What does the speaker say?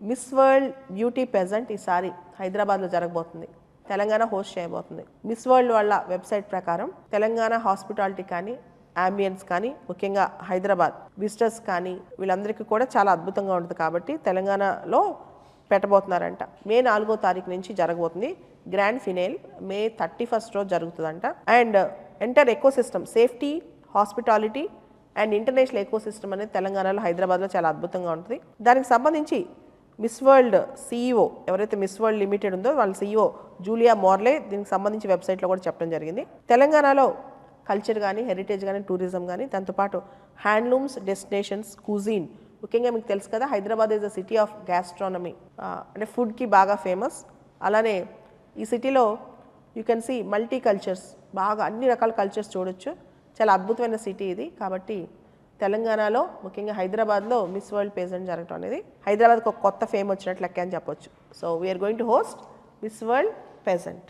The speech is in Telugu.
మిస్ వరల్డ్ బ్యూటీ పెజెంట్ ఈసారి హైదరాబాద్లో జరగబోతుంది. తెలంగాణ హోస్ట్ చేయబోతుంది. మిస్ వరల్డ్ వాళ్ళ వెబ్సైట్ ప్రకారం తెలంగాణ హాస్పిటాలిటీ కానీ అంబియన్స్ కానీ ముఖ్యంగా హైదరాబాద్ విజిటర్స్ కానీ వీళ్ళందరికీ కూడా చాలా అద్భుతంగా ఉంటుంది కాబట్టి తెలంగాణలో పెట్టబోతున్నారంట. మే 4వ తారీఖు నుంచి జరగబోతుంది. గ్రాండ్ ఫినేల్ మే 31st రోజు జరుగుతుందంట. And enter eco system safety hospitality and international eco system అనేది తెలంగాణలో హైదరాబాద్లో చాలా అద్భుతంగా ఉంటుంది. దానికి సంబంధించి మిస్ వరల్డ్ CEO ఎవరైతే మిస్ వరల్డ్ లిమిటెడ్ ఉందో వాళ్ళ CEO జూలియా మోర్లే దీనికి సంబంధించి వెబ్సైట్లో కూడా చెప్పడం జరిగింది. తెలంగాణలో కల్చర్ కానీ హెరిటేజ్ కానీ టూరిజం కానీ దాంతోపాటు హ్యాండ్లూమ్స్ డెస్టినేషన్స్ కుజీన్ ముఖ్యంగా మీకు తెలుసు కదా Hyderabad is a city of gastronomy అంటే ఫుడ్కి బాగా ఫేమస్. అలానే ఈ సిటీలో you can see multi cultures బాగా అన్ని రకాల కల్చర్స్ చూడొచ్చు. చాలా అద్భుతమైన సిటీ ఇది. కాబట్టి తెలంగాణలో ముఖ్యంగా హైదరాబాద్లో మిస్ వరల్డ్ పేజెంట్ జరగడం అనేది హైదరాబాద్కి ఒక కొత్త ఫేమ్ వచ్చినట్లు లెక్క అని చెప్పొచ్చు. So we're going to host Miss World pageant.